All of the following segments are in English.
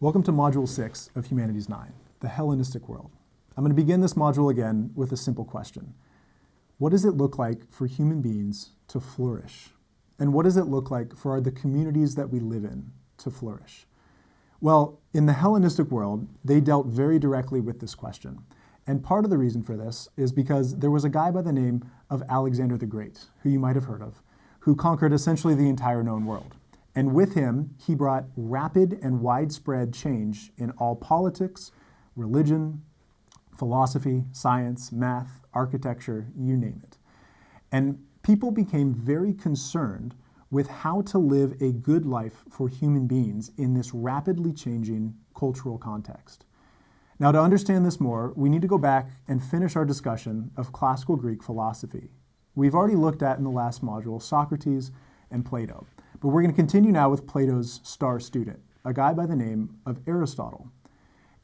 Welcome to Module 6 of Humanities 9, the Hellenistic World. I'm going to begin this module again with a simple question. What does it look like for human beings to flourish? And what does it look like for the communities that we live in to flourish? Well, in the Hellenistic world, they dealt very directly with this question. And part of the reason for this is because there was a guy by the name of Alexander the Great, who you might have heard of, who conquered essentially the entire known world. And with him, he brought rapid and widespread change in all politics, religion, philosophy, science, math, architecture, you name it. And people became very concerned with how to live a good life for human beings in this rapidly changing cultural context. Now, to understand this more, we need to go back and finish our discussion of classical Greek philosophy. We've already looked at in the last module Socrates and Plato. But we're going to continue now with Plato's star student, a guy by the name of Aristotle.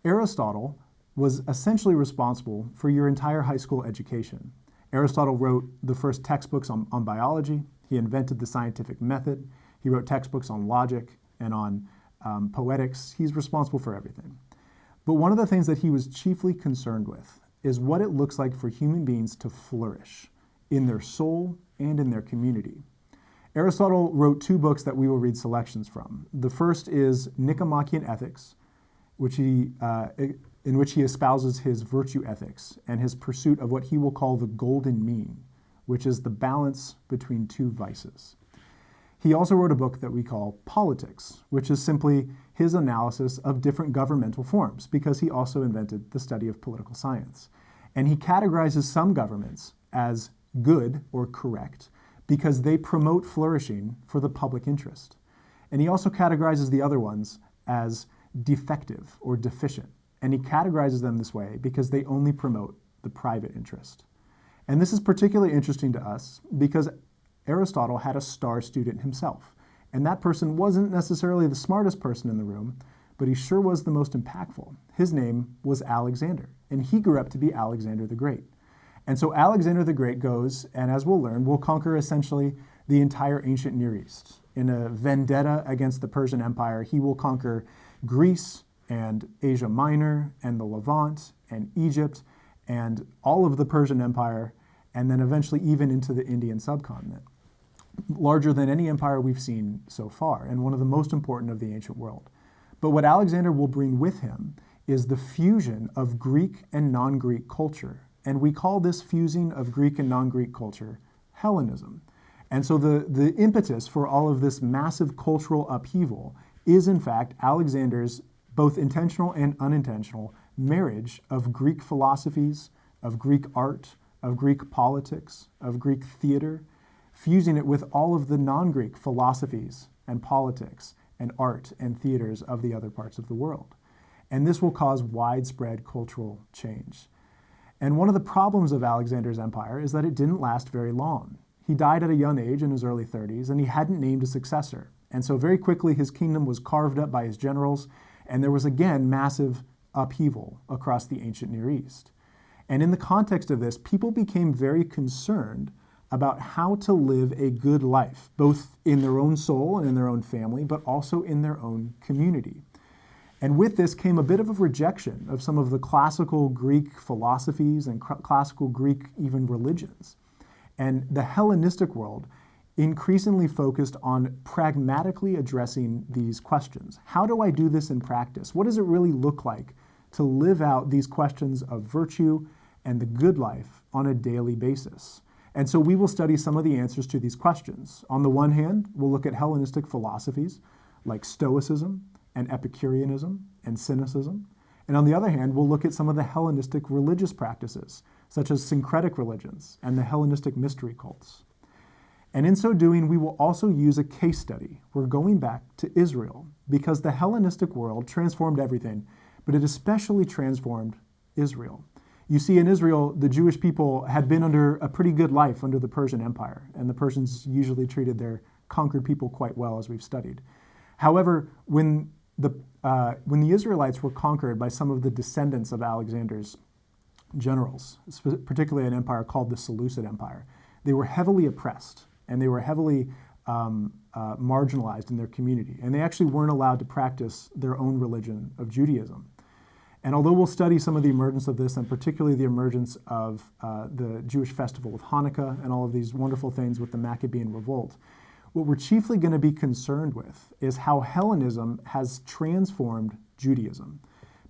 Aristotle was essentially responsible for your entire high school education. Aristotle wrote the first textbooks on biology. He invented the scientific method. He wrote textbooks on logic and on poetics. He's responsible for everything. But one of the things that he was chiefly concerned with is what it looks like for human beings to flourish in their soul and in their community. Aristotle wrote two books that we will read selections from. The first is Nicomachean Ethics, in which he espouses his virtue ethics and his pursuit of what he will call the golden mean, which is the balance between two vices. He also wrote a book that we call Politics, which is simply his analysis of different governmental forms, because he also invented the study of political science. And he categorizes some governments as good or correct, because they promote flourishing for the public interest. And he also categorizes the other ones as defective or deficient. And he categorizes them this way because they only promote the private interest. And this is particularly interesting to us because Aristotle had a star student himself. And that person wasn't necessarily the smartest person in the room, but he sure was the most impactful. His name was Alexander, and he grew up to be Alexander the Great. And so Alexander the Great goes, and as we'll learn, will conquer essentially the entire ancient Near East. In a vendetta against the Persian Empire, he will conquer Greece and Asia Minor and the Levant and Egypt and all of the Persian Empire, and then eventually even into the Indian subcontinent. Larger than any empire we've seen so far, and one of the most important of the ancient world. But what Alexander will bring with him is the fusion of Greek and non-Greek culture. And we call this fusing of Greek and non-Greek culture Hellenism. And so the impetus for all of this massive cultural upheaval is in fact Alexander's both intentional and unintentional marriage of Greek philosophies, of Greek art, of Greek politics, of Greek theater, fusing it with all of the non-Greek philosophies and politics and art and theaters of the other parts of the world. And this will cause widespread cultural change. And one of the problems of Alexander's empire is that it didn't last very long. He died at a young age in his early 30s, and he hadn't named a successor. And so very quickly his kingdom was carved up by his generals, and there was again massive upheaval across the ancient Near East. And in the context of this, people became very concerned about how to live a good life, both in their own soul and in their own family, but also in their own community. And with this came a bit of a rejection of some of the classical Greek philosophies and classical Greek even religions. And the Hellenistic world increasingly focused on pragmatically addressing these questions. How do I do this in practice? What does it really look like to live out these questions of virtue and the good life on a daily basis? And so we will study some of the answers to these questions. On the one hand, we'll look at Hellenistic philosophies like Stoicism, and Epicureanism and Cynicism. And on the other hand, we'll look at some of the Hellenistic religious practices, such as syncretic religions and the Hellenistic mystery cults. And in so doing, we will also use a case study. We're going back to Israel, because the Hellenistic world transformed everything, but it especially transformed Israel. You see, in Israel, the Jewish people had been under a pretty good life under the Persian Empire, and the Persians usually treated their conquered people quite well, as we've studied. However, when the Israelites were conquered by some of the descendants of Alexander's generals, particularly an empire called the Seleucid Empire, they were heavily oppressed and they were heavily marginalized in their community. And they actually weren't allowed to practice their own religion of Judaism. And although we'll study some of the emergence of this, and particularly the emergence of the Jewish festival of Hanukkah and all of these wonderful things with the Maccabean revolt, what we're chiefly going to be concerned with is how Hellenism has transformed Judaism.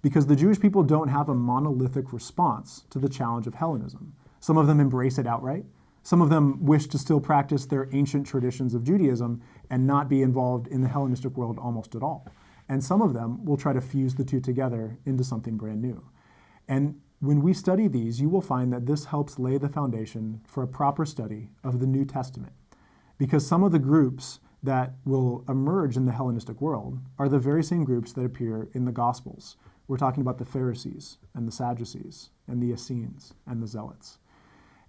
Because the Jewish people don't have a monolithic response to the challenge of Hellenism. Some of them embrace it outright. Some of them wish to still practice their ancient traditions of Judaism and not be involved in the Hellenistic world almost at all. And some of them will try to fuse the two together into something brand new. And when we study these, you will find that this helps lay the foundation for a proper study of the New Testament. Because some of the groups that will emerge in the Hellenistic world are the very same groups that appear in the Gospels. We're talking about the Pharisees and the Sadducees and the Essenes and the Zealots.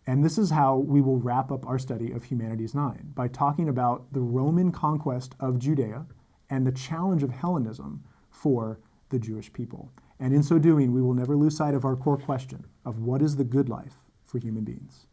And this is how we will wrap up our study of Humanities 9, by talking about the Roman conquest of Judea and the challenge of Hellenism for the Jewish people. And in so doing, we will never lose sight of our core question of what is the good life for human beings.